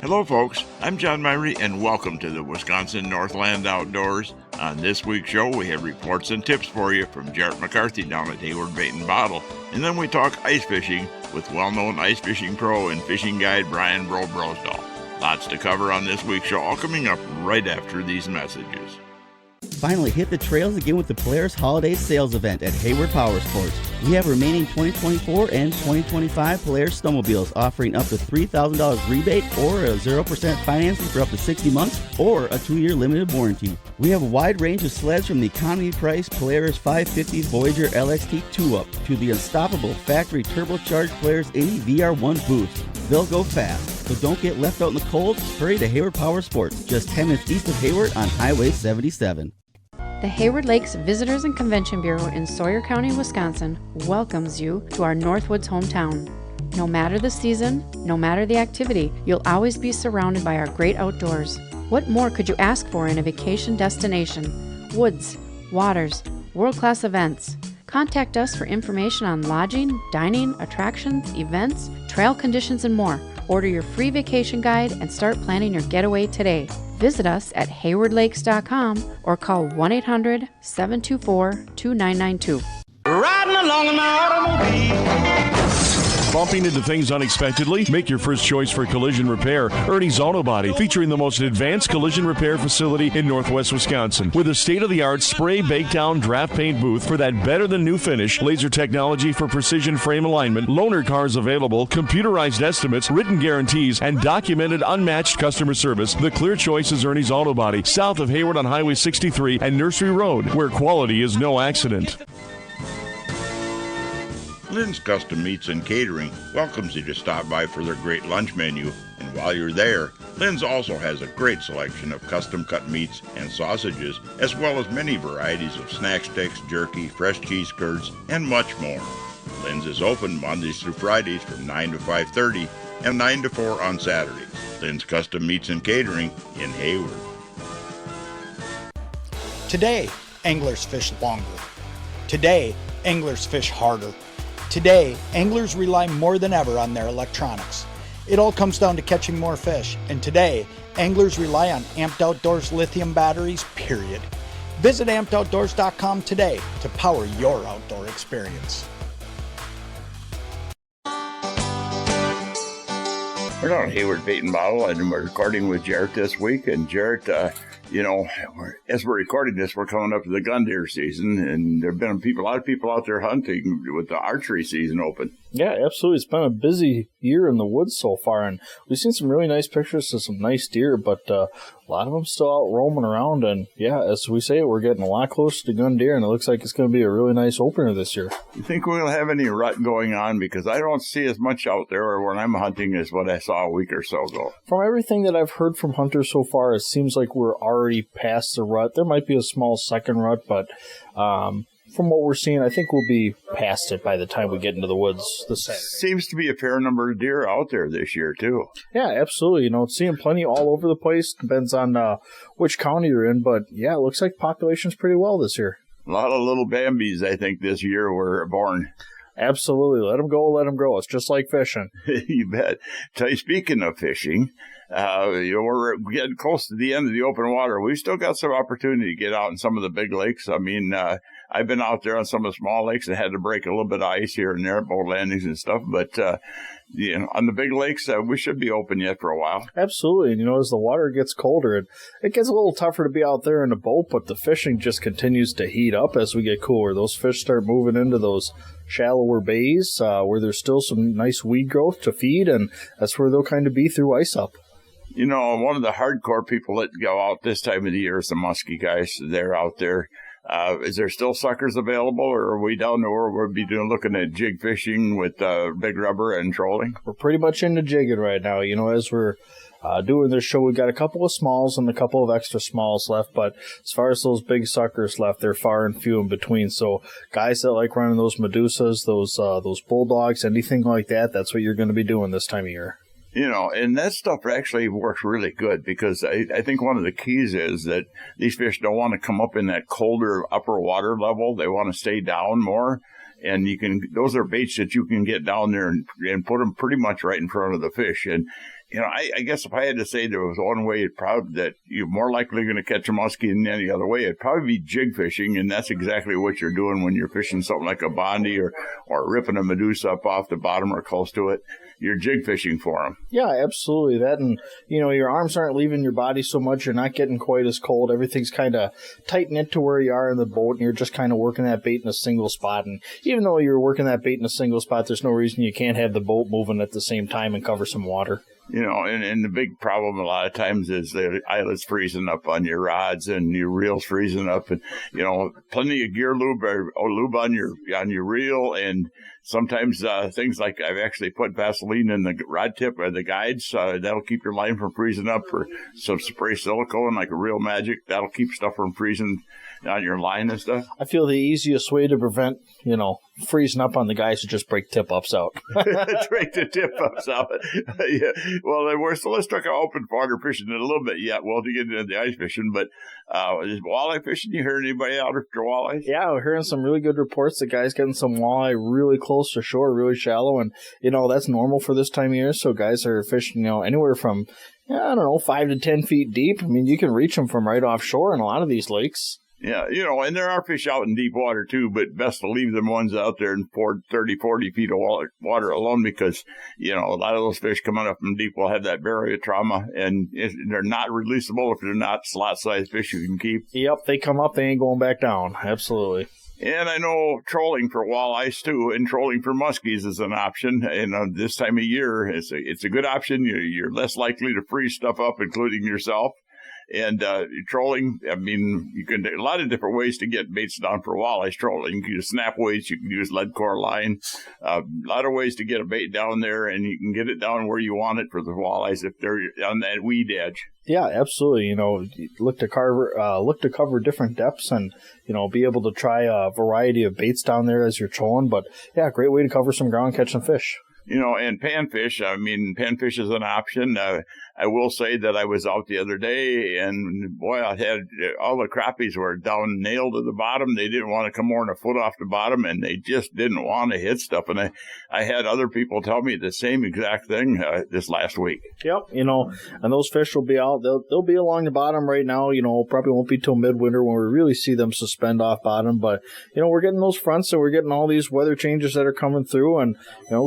Hello folks, I'm John Myrie and welcome to the Wisconsin Northland Outdoors. On this week's show we have reports and tips for you from Jarrett McCarthy down at Hayward Bait and Bottle. And then we talk ice fishing with well-known ice fishing pro and fishing guide Brian BRO Brosdahl. Lots to cover on this week's show, all coming up right after these messages. Finally, hit the trails again with the Polaris Holiday Sales Event at Hayward Power Sports. We have remaining 2024 and 2025 Polaris snowmobiles offering up to $3,000 rebate or a 0% financing for up to 60 months or a 2-year limited warranty. We have a wide range of sleds from the economy price Polaris 550 Voyager LXT 2-Up to the unstoppable factory turbocharged Polaris 80 VR1 Boost. They'll go fast, so don't get left out in the cold. Hurry to Hayward Power Sports, just 10 minutes east of Hayward on Highway 77. The Hayward Lakes Visitors and Convention Bureau in Sawyer County, Wisconsin welcomes you to our Northwoods hometown. No matter the season, no matter the activity, you'll always be surrounded by our great outdoors. What more could you ask for in a vacation destination? Woods, waters, world-class events. Contact us for information on lodging, dining, attractions, events, trail conditions, and more. Order your free vacation guide and start planning your getaway today. Visit us at haywardlakes.com or call 1-800-724-2992. Riding along in my automobile. Bumping into things unexpectedly? Make your first choice for collision repair. Ernie's Auto Body, featuring the most advanced collision repair facility in Northwest Wisconsin. With a state-of-the-art spray, bake down, draft paint booth for that better-than-new finish, laser technology for precision frame alignment, loaner cars available, computerized estimates, written guarantees, and documented unmatched customer service, the clear choice is Ernie's Auto Body, south of Hayward on Highway 63 and Nursery Road, where quality is no accident. Lynn's Custom Meats and Catering welcomes you to stop by for their great lunch menu. And while you're there, Lynn's also has a great selection of custom cut meats and sausages, as well as many varieties of snack sticks, jerky, fresh cheese curds, and much more. Lynn's is open Mondays through Fridays from 9 to 5:30 and 9 to 4 on Saturdays. Lynn's Custom Meats and Catering in Hayward. Today, anglers fish longer. Today, anglers fish harder. Today, anglers rely more than ever on their electronics. It all comes down to catching more fish, and today, anglers rely on Amped Outdoors lithium batteries, period. Visit ampedoutdoors.com today to power your outdoor experience. We're down at Hayward Bait and Bottle, and we're recording with Jarrett this week. And Jarrett, as we're recording this, we're coming up to the gun deer season, and there have been a lot of people out there hunting with the archery season open. Yeah, absolutely. It's been a busy year in the woods so far, and we've seen some really nice pictures of some nice deer, but a lot of them still out roaming around. And yeah, as we say, we're getting a lot closer to gun deer, and it looks like it's going to be a really nice opener this year. You think we'll have any rut going on? Because I don't see as much out there when I'm hunting as what I saw a week or so ago. From everything that I've heard from hunters so far, it seems like we're already past the rut. There might be a small second rut, but from what we're seeing, I think we'll be past it by the time we get into the woods this Saturday. Seems to be a fair number of deer out there this year, too. Yeah, absolutely. Seeing plenty all over the place. Depends on which county you're in, but yeah, it looks like population's pretty well this year. A lot of little Bambis, I think, this year were born. Absolutely. Let them go, let them grow. It's just like fishing. You bet. Speaking of fishing, we're getting close to the end of the open water. We've still got some opportunity to get out in some of the big lakes. I mean, I've been out there on some of the small lakes and had to break a little bit of ice here and there, boat landings and stuff. But, on the big lakes, we should be open yet for a while. Absolutely. And, as the water gets colder, it gets a little tougher to be out there in a boat, but the fishing just continues to heat up as we get cooler. Those fish start moving into those shallower bays where there's still some nice weed growth to feed, and that's where they'll kind of be through ice up. One of the hardcore people that go out this time of the year is the muskie guys. They're out there. Is there still suckers available, or are we down to where we'll be looking at jig fishing with big rubber and trolling? We're pretty much into jigging right now. As we're doing this show, we've got a couple of smalls and a couple of extra smalls left, but as far as those big suckers left, they're far and few in between. So guys that like running those Medusas, those bulldogs, anything like that, that's what you're going to be doing this time of year. And that stuff actually works really good because I think one of the keys is that these fish don't want to come up in that colder upper water level. They want to stay down more. And those are baits that you can get down there and put them pretty much right in front of the fish. And, I guess if I had to say there was one way that you're more likely going to catch a muskie than any other way, it'd probably be jig fishing. And that's exactly what you're doing when you're fishing something like a bondi or ripping a Medusa up off the bottom or close to it. You're jig fishing for them. Yeah, absolutely. That, and, your arms aren't leaving your body so much. You're not getting quite as cold. Everything's kind of tight knit to where you are in the boat, and you're just kind of working that bait in a single spot. And even though you're working that bait in a single spot, there's no reason you can't have the boat moving at the same time and cover some water. And the big problem a lot of times is the eyelets freezing up on your rods and your reels freezing up, and plenty of gear lube or lube on your reel, and sometimes things like I've actually put Vaseline in the rod tip or the guides. That'll keep your line from freezing up, or some spray silicone like a Real Magic. That'll keep stuff from freezing on your line and stuff. I feel the easiest way to prevent, freezing up on the guys to just break tip-ups out. Break the tip-ups out. Yeah. Well, let's talk about open water fishing in a little bit yet. Well, to get into the ice fishing, but is walleye fishing? You heard anybody out after walleyes? Yeah, we're hearing some really good reports. The guys getting some walleye really close to shore, really shallow, and, that's normal for this time of year. So guys are fishing, anywhere from, 5 to 10 feet deep. I mean, you can reach them from right offshore in a lot of these lakes. Yeah, and there are fish out in deep water, too, but best to leave them ones out there in 30, 40 feet of water alone, because, a lot of those fish coming up from deep will have that barrier trauma, and they're not releasable if they're not slot-sized fish you can keep. Yep, they come up, they ain't going back down. Absolutely. And I know trolling for walleyes, too, and trolling for muskies is an option. And this time of year, it's a good option. You're less likely to freeze stuff up, including yourself. And trolling, you can do a lot of different ways to get baits down for walleyes trolling. You can use snap weights, you can use lead core line, a lot of ways to get a bait down there, and you can get it down where you want it for the walleyes if they're on that weed edge. Yeah, absolutely. Look to cover different depths, and be able to try a variety of baits down there as you're trolling. But yeah, great way to cover some ground, catch some fish. And panfish, panfish is an option. I will say that I was out the other day, and boy, I had all the crappies were down nailed to the bottom. They didn't want to come more than a foot off the bottom, and they just didn't want to hit stuff. And I had other people tell me the same exact thing this last week. Yep, and those fish will be out. They'll be along the bottom right now. Probably won't be till midwinter when we really see them suspend off bottom. But we're getting those fronts, and we're getting all these weather changes that are coming through, and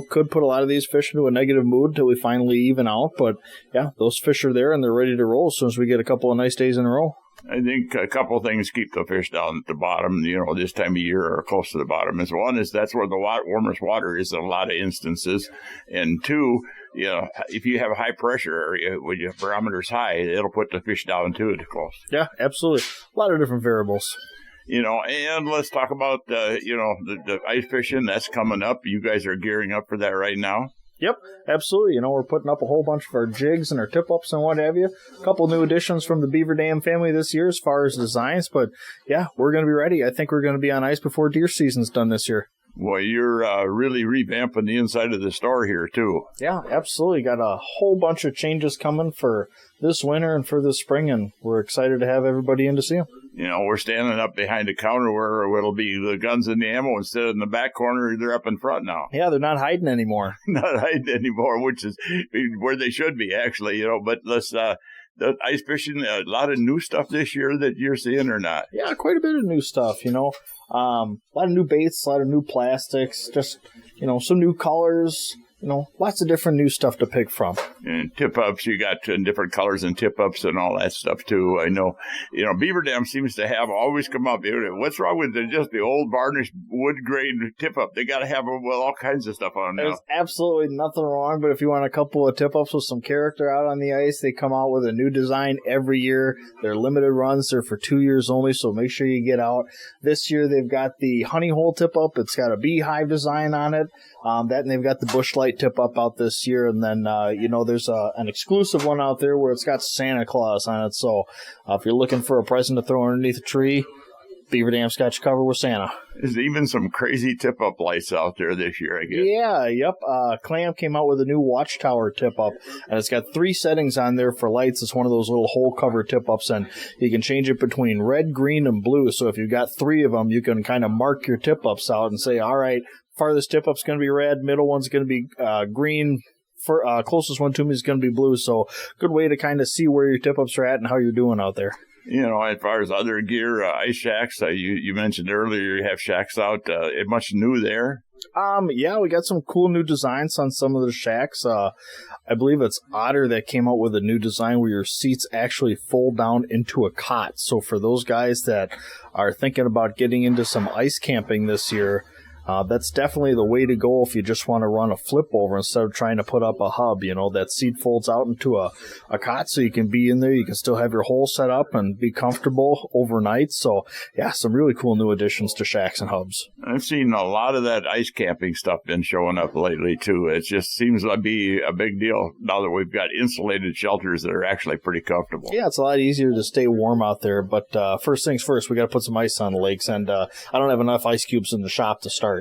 could put a lot of these fish into a negative mood till we finally even out. But yeah, those fish are there and they're ready to roll as soon as we get a couple of nice days in a row. I think a couple of things keep the fish down at the bottom, this time of year or close to the bottom. One is that's where the warmest water is in a lot of instances. And two, if you have a high pressure area where your barometer's high, it'll put the fish down too at close. Yeah, absolutely. A lot of different variables. And let's talk about, the ice fishing. That's coming up. You guys are gearing up for that right now. Yep, absolutely. We're putting up a whole bunch of our jigs and our tip-ups and what have you. A couple new additions from the Beaver Dam family this year as far as designs. But, yeah, we're going to be ready. I think we're going to be on ice before deer season's done this year. Well, you're really revamping the inside of the store here, too. Yeah, absolutely. Got a whole bunch of changes coming for this winter and for this spring, and we're excited to have everybody in to see them. We're standing up behind the counter where it'll be the guns and the ammo instead of in the back corner. They're up in front now. Yeah, they're not hiding anymore. Not hiding anymore, which is where they should be, actually. But let's the ice fishing, a lot of new stuff this year that you're seeing or not? Yeah, quite a bit of new stuff. A lot of new baits, a lot of new plastics, just some new colors. Lots of different new stuff to pick from. And tip-ups, you got different colors and tip-ups and all that stuff, too. I know, Beaver Dam seems to have always come up. What's wrong with just the old varnished wood grain tip-up? They got to have them with all kinds of stuff on them now. There's absolutely nothing wrong, but if you want a couple of tip-ups with some character out on the ice, they come out with a new design every year. They're limited runs. They're for 2 years only, so make sure you get out. This year, they've got the honey hole tip-up. It's got a beehive design on it. And they've got the bush light tip up out this year, and then there's an exclusive one out there where it's got Santa Claus on it. So if you're looking for a present to throw underneath a tree, Beaver Dam's got you covered with Santa. There's even some crazy tip-up lights out there this year, I guess. Yeah, yep. Clam came out with a new Watchtower tip-up, and it's got 3 settings on there for lights. It's one of those little hole cover tip-ups, and you can change it between red, green, and blue. So if you've got 3 of them, you can kind of mark your tip-ups out and say, all right, farthest tip-up's going to be red, middle one's going to be green, closest one to me is going to be blue. So good way to kind of see where your tip-ups are at and how you're doing out there. You know, as far as other gear, ice shacks, you mentioned earlier you have shacks out. Much new there? Yeah, we got some cool new designs on some of the shacks. I believe it's Otter that came out with a new design where your seats actually fold down into a cot. So for those guys that are thinking about getting into some ice camping this year, that's definitely the way to go if you just want to run a flip over instead of trying to put up a hub. You know, that seat folds out into a cot so you can be in there. You can still have your hole set up and be comfortable overnight. So, yeah, some really cool new additions to shacks and hubs. I've seen a lot of that ice camping stuff been showing up lately, too. It just seems to be a big deal now that we've got insulated shelters that are actually pretty comfortable. Yeah, it's a lot easier to stay warm out there. But first things first, we got to put some ice on the lakes. And I don't have enough ice cubes in the shop to start.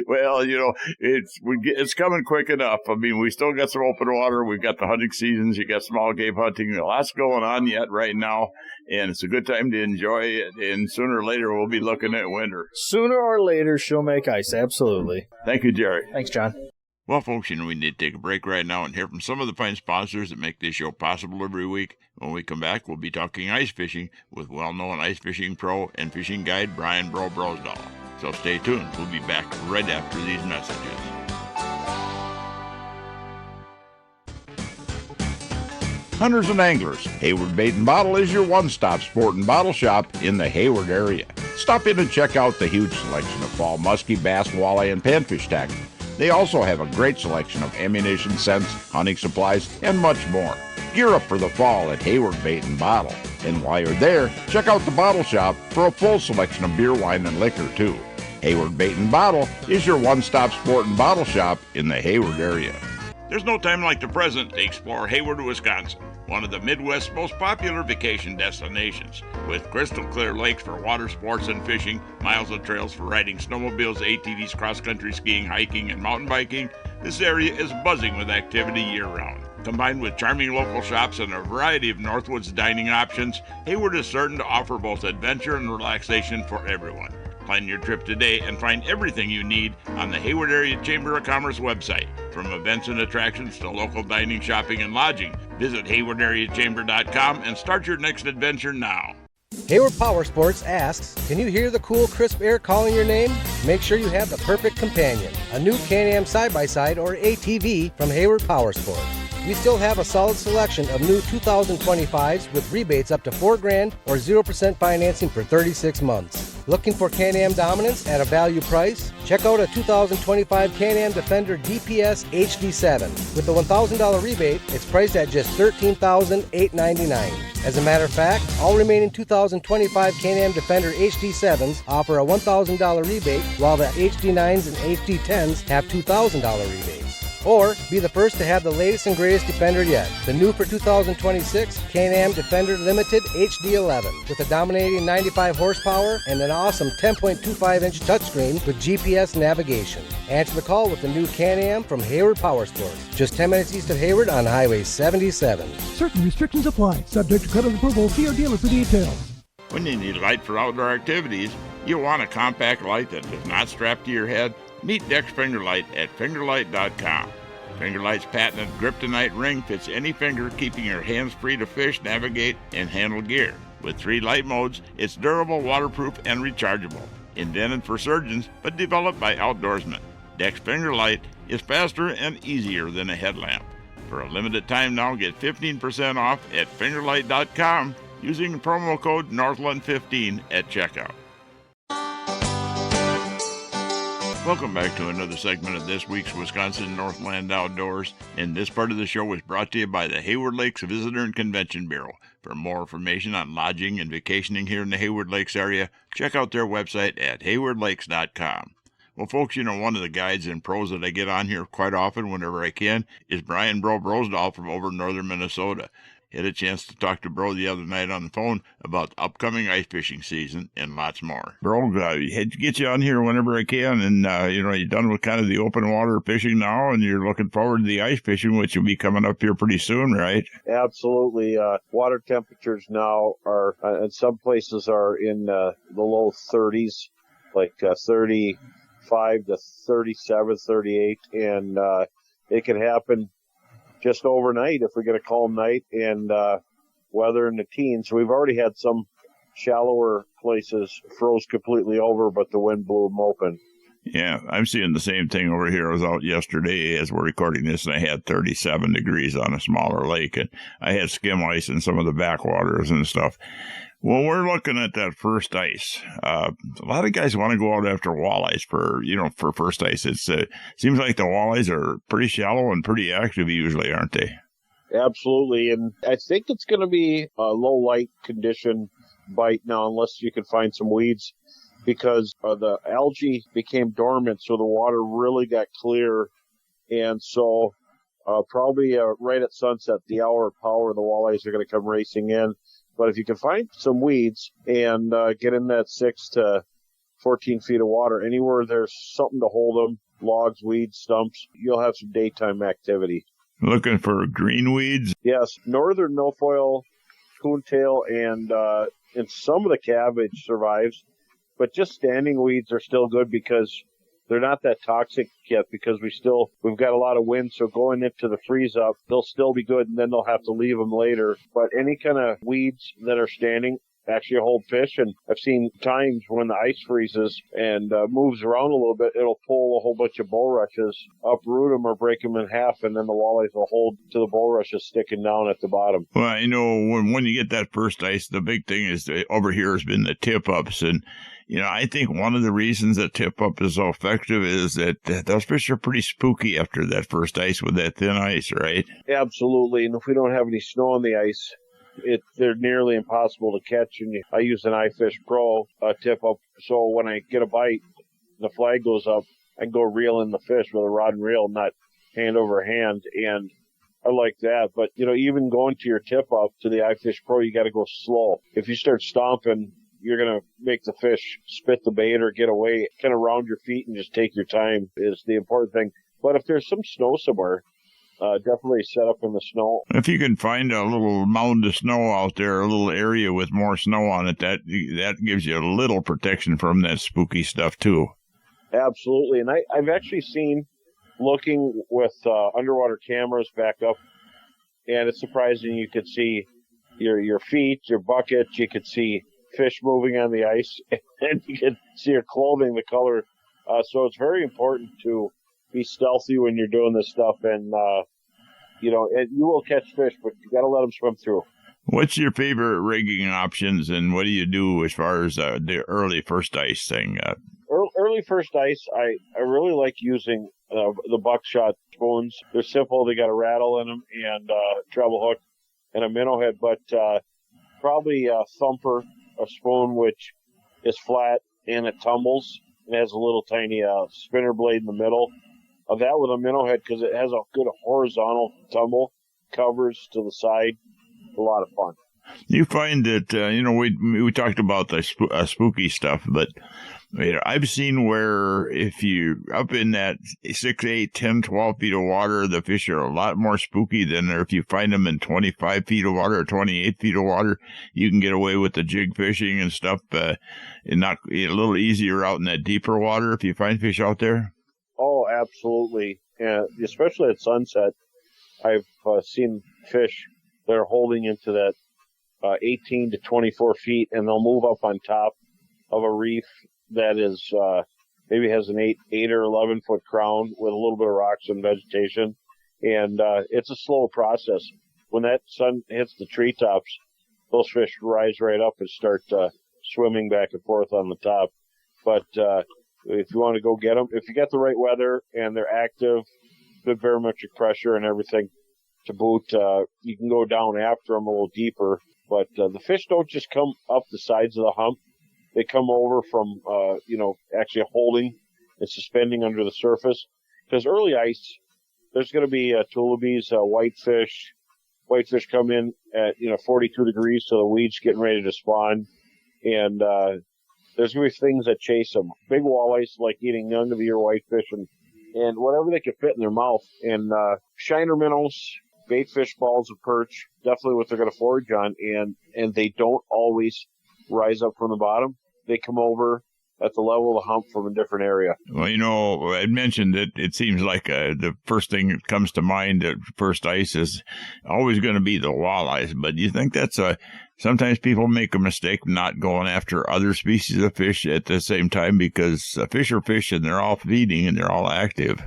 Well, you know, it's coming quick enough. I mean, we still got some open water. We've got the hunting seasons. You got small game hunting. Lots going on yet right now, and it's a good time to enjoy it. And sooner or later, we'll be looking at winter. Sooner or later, she'll make ice. Absolutely. Thank you, Jerry. Thanks, John. Well, folks, you know, we need to take a break right now and hear from some of the fine sponsors that make this show possible every week. When we come back, we'll be talking ice fishing with well-known ice fishing pro and fishing guide Brian BRO Brosdahl. So stay tuned. We'll be back right after these messages. Hunters and anglers, Hayward Bait and Bottle is your one-stop sport and bottle shop in the Hayward area. Stop in and check out the huge selection of fall muskie, bass, walleye, and panfish tackle. They also have a great selection of ammunition, scents, hunting supplies, and much more. Gear up for the fall at Hayward Bait and Bottle. And while you're there, check out the bottle shop for a full selection of beer, wine, and liquor, too. Hayward Bait and Bottle is your one-stop sport and bottle shop in the Hayward area. There's no time like the present to explore Hayward, Wisconsin, one of the Midwest's most popular vacation destinations. With crystal clear lakes for water sports and fishing, miles of trails for riding snowmobiles, ATVs, cross-country skiing, hiking, and mountain biking, this area is buzzing with activity year-round. Combined with charming local shops and a variety of Northwoods dining options, Hayward is certain to offer both adventure and relaxation for everyone. Plan your trip today and find everything you need on the Hayward Area Chamber of Commerce website. From events and attractions to local dining, shopping, and lodging, visit haywardareachamber.com and start your next adventure now. Hayward Power Sports asks, can you hear the cool, crisp air calling your name? Make sure you have the perfect companion, a new Can-Am side-by-side or ATV from Hayward Power Sports. We still have a solid selection of new 2025s with rebates up to $4,000 or 0% financing for 36 months. Looking for Can-Am dominance at a value price? Check out a 2025 Can-Am Defender DPS HD7. With the $1,000 rebate, it's priced at just $13,899. As a matter of fact, all remaining 2025 Can-Am Defender HD7s offer a $1,000 rebate, while the HD9s and HD10s have $2,000 rebates. Or be the first to have the latest and greatest Defender yet. The new for 2026 Can-Am Defender Limited HD11 with a dominating 95 horsepower and an awesome 10.25-inch touchscreen with GPS navigation. Answer the call with the new Can-Am from Hayward Power Sports, just 10 minutes east of Hayward on Highway 77. Certain restrictions apply. Subject to credit approval. See your dealer for details. When you need light for outdoor activities, you want a compact light that does not strap to your head? Meet DEX FingerLight at fingerlight.com. FingerLight's patented Grip-to-Night ring fits any finger, keeping your hands free to fish, navigate, and handle gear. With 3 light modes, it's durable, waterproof, and rechargeable. Invented for surgeons, but developed by outdoorsmen. DEX FingerLight is faster and easier than a headlamp. For a limited time now, get 15% off at fingerlight.com using the promo code Northland15 at checkout. Welcome back to another segment of this week's Wisconsin Northland Outdoors, and this part of the show is brought to you by the Hayward Lakes Visitor and Convention Bureau. For more information on lodging and vacationing here in the Hayward Lakes area, check out their website at haywardlakes.com. Well, folks, you know, one of the guides and pros that I get on here quite often whenever I can is Brian BRO Brosdahl from over in northern Minnesota. Had a chance to talk to Bro the other night on the phone about the upcoming ice fishing season and lots more. Bro, had to get you on here whenever I can, and you're done with kind of the open water fishing now, and you're looking forward to the ice fishing, which will be coming up here pretty soon, right? Absolutely. Water temperatures now are, in some places are in the low 30s, like 35 to 37, 38, and it can happen just overnight if we get a calm night and weather in the teens. We've already had some shallower places froze completely over, but the wind blew them open. Yeah, I'm seeing the same thing over here. I was out yesterday as we're recording this, and I had 37 degrees on a smaller lake, and I had skim ice in some of the backwaters and stuff. When we're looking at that first ice, a lot of guys want to go out after walleyes for first ice. It seems like the walleyes are pretty shallow and pretty active usually, aren't they? Absolutely, and I think it's going to be a low light condition bite now, unless you can find some weeds, because the algae became dormant, so the water really got clear, and so probably right at sunset, the hour of power, the walleyes are going to come racing in. But if you can find some weeds and get in that 6 to 14 feet of water, anywhere there's something to hold them, logs, weeds, stumps, you'll have some daytime activity. Looking for green weeds? Yes, northern milfoil, coontail, and some of the cabbage survives. But just standing weeds are still good because they're not that toxic yet, because we've got a lot of wind, so going into the freeze up, they'll still be good, and then they'll have to leave them later. But any kind of weeds that are standing actually hold fish, and I've seen times when the ice freezes and moves around a little bit, it'll pull a whole bunch of bulrushes, uproot them or break them in half, and then the walleyes will hold to the bulrushes sticking down at the bottom. Well, when you get that first ice, the big thing is over here has been the tip-ups, and I think one of the reasons that tip-up is so effective is that those fish are pretty spooky after that first ice with that thin ice, right? Absolutely, and if we don't have any snow on the ice, they're nearly impossible to catch. And I use an iFish Pro tip-up, so when I get a bite, the flag goes up, I can go reel in the fish with a rod and reel, not hand over hand, and I like that. But, even going to your tip-up to the iFish Pro, you got to go slow. If you start stomping, you're going to make the fish spit the bait or get away. Kind of round your feet and just take your time is the important thing. But if there's some snow somewhere, definitely set up in the snow. If you can find a little mound of snow out there, a little area with more snow on it, that gives you a little protection from that spooky stuff too. Absolutely. And I've actually seen, looking with underwater cameras back up, and it's surprising. You could see your feet, your bucket, you could see fish moving on the ice, and you can see your clothing, the color. So it's very important to be stealthy when you're doing this stuff, and you will catch fish, but you got to let them swim through. What's your favorite rigging options, and what do you do as far as the early first ice thing? Early first ice, I really like using the buckshot spoons. They're simple. They got a rattle in them and treble hook and a minnow head, but probably a thumper, a spoon which is flat and it tumbles. It has a little tiny spinner blade in the middle. Of that with a minnow head, because it has a good horizontal tumble, covers to the side. A lot of fun. You find that, we talked about the spooky stuff, but I've seen where if you up in that 6, 8, 10, 12 feet of water, the fish are a lot more spooky than if you find them in 25 feet of water or 28 feet of water. You can get away with the jig fishing and stuff, and not a little easier out in that deeper water if you find fish out there. Oh, absolutely. Especially at sunset, I've seen fish that are holding into that 18 to 24 feet, and they'll move up on top of a reef that is maybe has an 8 or 11 foot crown with a little bit of rocks and vegetation, and it's a slow process. When that sun hits the treetops, those fish rise right up and start swimming back and forth on the top. But if you want to go get them, if you get the right weather and they're active, good barometric pressure and everything to boot, you can go down after them a little deeper. But the fish don't just come up the sides of the hump. They come over from, actually holding and suspending under the surface. Because early ice, there's going to be tullibees, whitefish, whitefish come in at 42 degrees, so the weed's getting ready to spawn, and there's going to be things that chase them. Big walleyes like eating young of your whitefish and whatever they can fit in their mouth. And shiner minnows, bait fish, balls of perch, definitely what they're going to forage on. And they don't always rise up from the bottom. They come over at the level of the hump from a different area. Well, I mentioned that it seems like the first thing that comes to mind at first ice is always going to be the walleyes. But do you think that's sometimes people make a mistake not going after other species of fish at the same time, because fish are fish and they're all feeding and they're all active?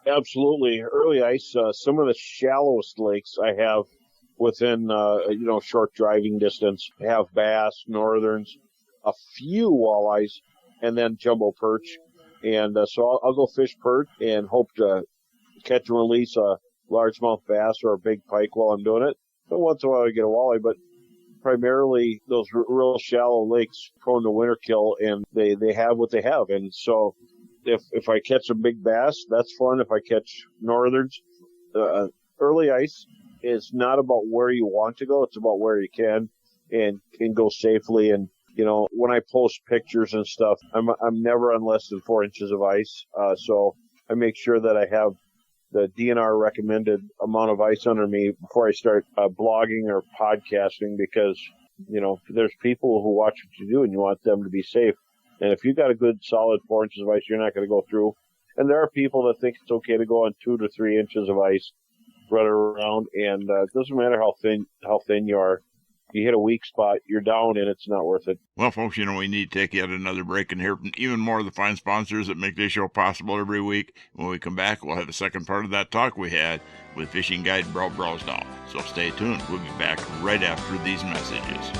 Absolutely. Early ice, some of the shallowest lakes I have within, short driving distance have bass, northerns, a few walleyes, and then jumbo perch. And so I'll go fish perch and hope to catch and release a largemouth bass or a big pike while I'm doing it. But once in a while I get a walleye, but primarily those real shallow lakes prone to winter kill, and they have what they have. And so if I catch a big bass, that's fun. If I catch northerns, early ice is not about where you want to go. It's about where you can and can go safely. And when I post pictures and stuff, I'm never on less than 4 inches of ice. So I make sure that I have the DNR recommended amount of ice under me before I start blogging or podcasting, because, there's people who watch what you do and you want them to be safe. And if you got a good solid 4 inches of ice, you're not going to go through. And there are people that think it's okay to go on 2 to 3 inches of ice, run around, and it doesn't matter how thin you are. You hit a weak spot, you're down, and it's not worth it. Well, folks, we need to take yet another break and hear from even more of the fine sponsors that make this show possible every week. When we come back, we'll have the second part of that talk we had with fishing guide BRO Brosdahl. So stay tuned. We'll be back right after these messages.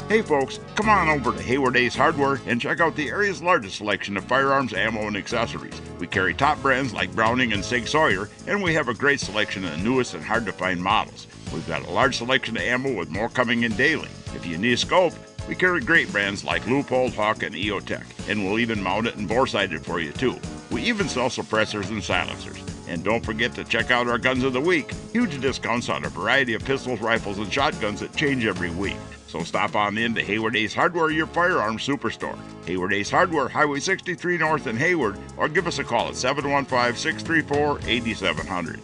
Hey folks, come on over to Hayward Ace Hardware and check out the area's largest selection of firearms, ammo, and accessories. We carry top brands like Browning and Sig Sauer, and we have a great selection of the newest and hard-to-find models. We've got a large selection of ammo with more coming in daily. If you need a scope, we carry great brands like Leupold, Hawk, and EOTech, and we'll even mount it and bore-sight it for you too. We even sell suppressors and silencers. And don't forget to check out our Guns of the Week. Huge discounts on a variety of pistols, rifles, and shotguns that change every week. So stop on in to Hayward Ace Hardware, your firearms superstore. Hayward Ace Hardware, Highway 63 North in Hayward, or give us a call at 715-634-8700.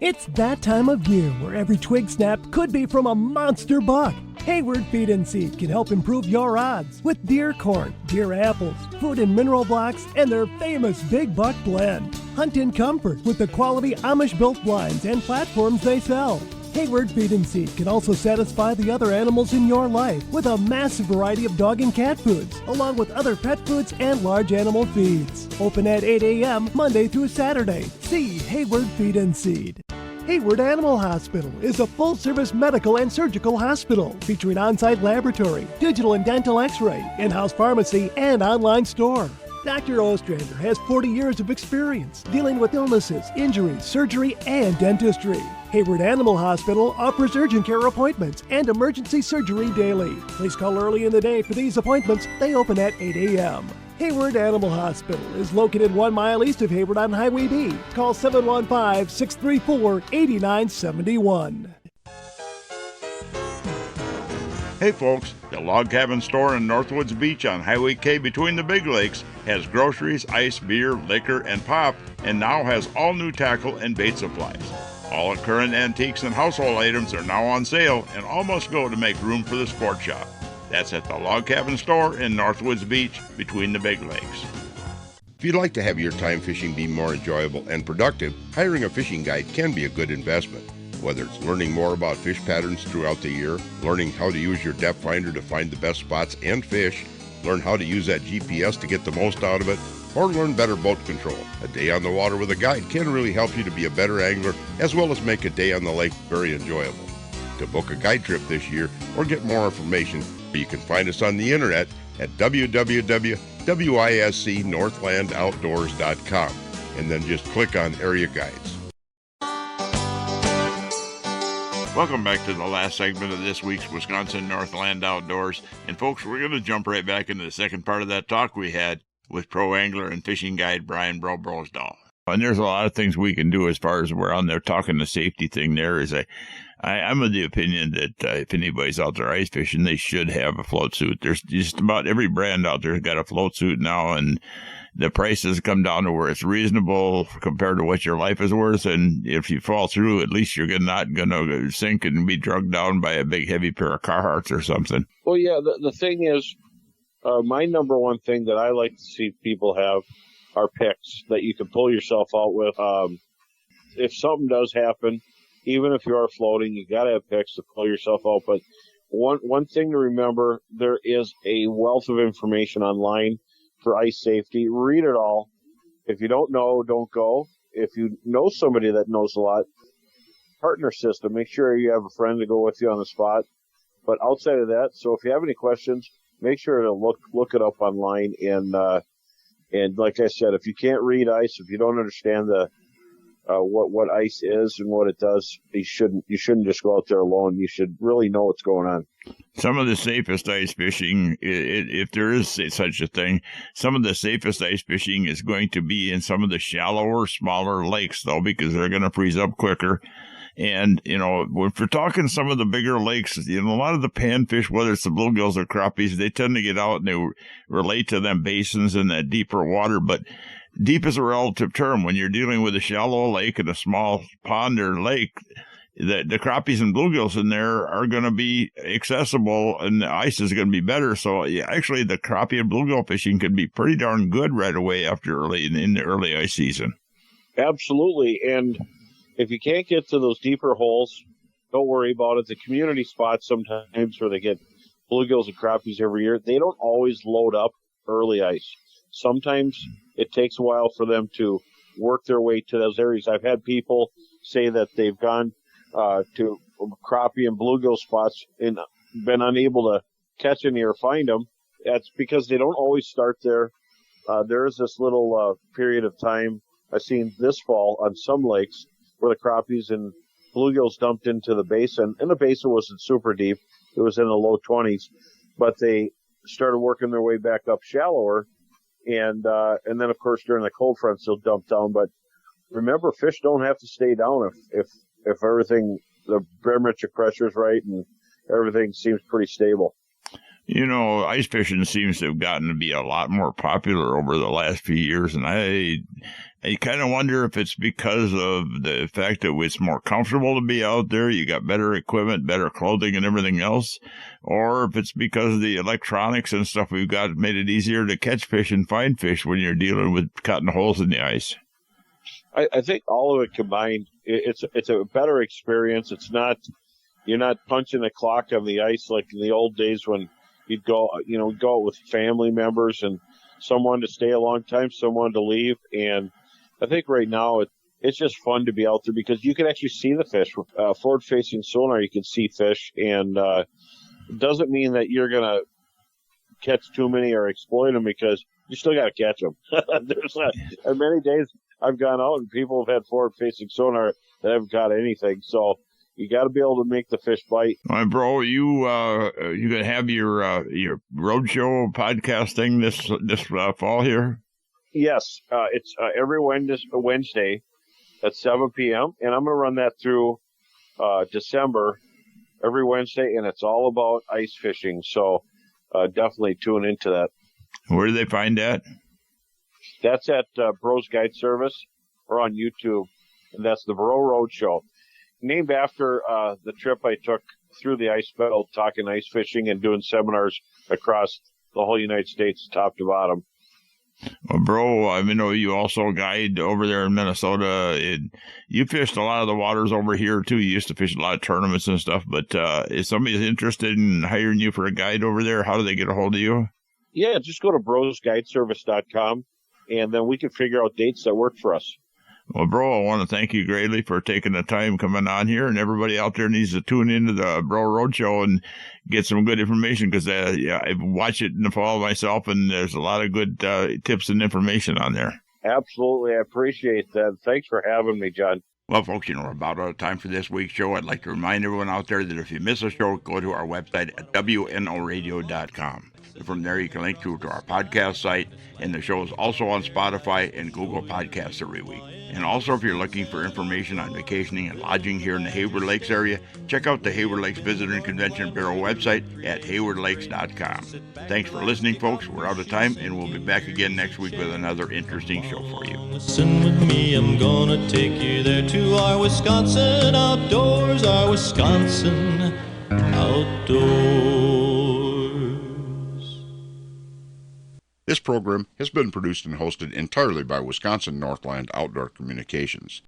It's that time of year where every twig snap could be from a monster buck. Hayward Feed and Seed can help improve your odds with deer corn, deer apples, food and mineral blocks, and their famous Big Buck Blend. Hunt in comfort with the quality Amish-built blinds and platforms they sell. Hayward Feed and Seed can also satisfy the other animals in your life with a massive variety of dog and cat foods, along with other pet foods and large animal feeds. Open at 8 a.m. Monday through Saturday. See Hayward Feed and Seed. Hayward Animal Hospital is a full-service medical and surgical hospital featuring on-site laboratory, digital and dental x-ray, in-house pharmacy, and online store. Dr. Ostrander has 40 years of experience dealing with illnesses, injuries, surgery, and dentistry. Hayward Animal Hospital offers urgent care appointments and emergency surgery daily. Please call early in the day for these appointments. They open at 8 a.m. Hayward Animal Hospital is located 1 mile east of Hayward on Highway B. Call 715-634-8971. Hey folks, the Log Cabin Store in Northwoods Beach on Highway K between the Big Lakes has groceries, ice, beer, liquor, and pop, and now has all new tackle and bait supplies. All current antiques and household items are now on sale and all must go to make room for the sport shop. That's at the Log Cabin Store in Northwoods Beach between the Big Lakes. If you'd like to have your time fishing be more enjoyable and productive, hiring a fishing guide can be a good investment. Whether it's learning more about fish patterns throughout the year, learning how to use your depth finder to find the best spots and fish, learn how to use that GPS to get the most out of it, or learn better boat control. A day on the water with a guide can really help you to be a better angler, as well as make a day on the lake very enjoyable. To book a guide trip this year or get more information, you can find us on the internet at www.wiscnorthlandoutdoors.com, and then just click on Area Guides. Welcome back to the last segment of this week's Wisconsin Northland Outdoors. And folks, we're going to jump right back into the second part of that talk we had with pro angler and fishing guide Brian BRO Brosdahl. And there's a lot of things we can do as far as we're on there talking the safety thing there. I'm of the opinion that if anybody's out there ice fishing, they should have a float suit. There's just about every brand out there has got a float suit now, and the prices come down to where it's reasonable compared to what your life is worth. And if you fall through, at least you're not going to sink and be drugged down by a big, heavy pair of Carhartts or something. Well, yeah, the thing is, my number one thing that I like to see people have are picks that you can pull yourself out with. If something does happen, even if you are floating, you got to have picks to pull yourself out. But one thing to remember, there is a wealth of information online for ice safety. Read it all. If you don't know, don't go. If you know somebody that knows a lot, partner system. Make sure you have a friend to go with you on the spot. But outside of that, so if you have any questions, make sure to look it up online. And like I said, if you can't read ice, if you don't understand what ice is and what it does, you shouldn't just go out there alone. You should really know what's going on. Some of the safest ice fishing, if there is such a thing, some of the safest ice fishing is going to be in some of the shallower, smaller lakes, though, because they're going to freeze up quicker. And, if we're talking some of the bigger lakes, a lot of the panfish, whether it's the bluegills or crappies, they tend to get out and they relate to them basins and that deeper water. But deep is a relative term. When you're dealing with a shallow lake and a small pond or lake, the crappies and bluegills in there are going to be accessible and the ice is going to be better. So actually the crappie and bluegill fishing could be pretty darn good right away after in the early ice season. Absolutely. And if you can't get to those deeper holes, don't worry about it. The community spots sometimes where they get bluegills and crappies every year, they don't always load up early ice. Sometimes it takes a while for them to work their way to those areas. I've had people say that they've gone to crappie and bluegill spots and been unable to catch any or find them. That's because they don't always start there. There is this little period of time I've seen this fall on some lakes where the crappies and bluegills dumped into the basin, and the basin wasn't super deep. It was in the low 20s, but they started working their way back up shallower, and then, of course, during the cold fronts, they'll dump down. But remember, fish don't have to stay down if everything, the barometric pressure is right and everything seems pretty stable. Ice fishing seems to have gotten to be a lot more popular over the last few years, and I kind of wonder if it's because of the fact that it's more comfortable to be out there, you got better equipment, better clothing and everything else, or if it's because of the electronics and stuff we've got made it easier to catch fish and find fish when you're dealing with cutting holes in the ice. I think all of it combined, it's a better experience. It's not, you're not punching the clock on the ice like in the old days when you'd go with family members and someone to stay a long time, someone to leave. And I think right now it's just fun to be out there because you can actually see the fish. Forward-facing sonar, you can see fish, and it doesn't mean that you're going to catch too many or exploit them because you still got to catch them. There's many days I've gone out and people have had forward-facing sonar that haven't caught anything. So you got to be able to make the fish bite. All right, bro, you gonna have your roadshow podcast thing this fall here? Yes, it's every Wednesday at 7 p.m. and I'm gonna run that through December every Wednesday, and it's all about ice fishing. So definitely tune into that. Where do they find that? That's at Bro's Guide Service or on YouTube, and that's the Bro Roadshow. Named after the trip I took through the ice belt, talking ice fishing and doing seminars across the whole United States, top to bottom. Well, bro, I know you also guide over there in Minnesota. You fished a lot of the waters over here, too. You used to fish a lot of tournaments and stuff. But if somebody's interested in hiring you for a guide over there, how do they get a hold of you? Yeah, just go to brosguideservice.com, and then we can figure out dates that work for us. Well, bro, I want to thank you greatly for taking the time coming on here, and everybody out there needs to tune into the Bro Roadshow and get some good information because I watch it in the fall myself, and there's a lot of good tips and information on there. Absolutely. I appreciate that. Thanks for having me, John. Well, folks, we're about out of time for this week's show. I'd like to remind everyone out there that if you miss a show, go to our website at wnoradio.com. From there, you can link to our podcast site, and the show is also on Spotify and Google Podcasts every week. And also, if you're looking for information on vacationing and lodging here in the Hayward Lakes area, check out the Hayward Lakes Visitor and Convention Bureau website at haywardlakes.com. Thanks for listening, folks. We're out of time, and we'll be back again next week with another interesting show for you. Listen with me, I'm gonna take you there to our Wisconsin outdoors, our Wisconsin outdoors. This program has been produced and hosted entirely by Wisconsin Northland Outdoor Communications.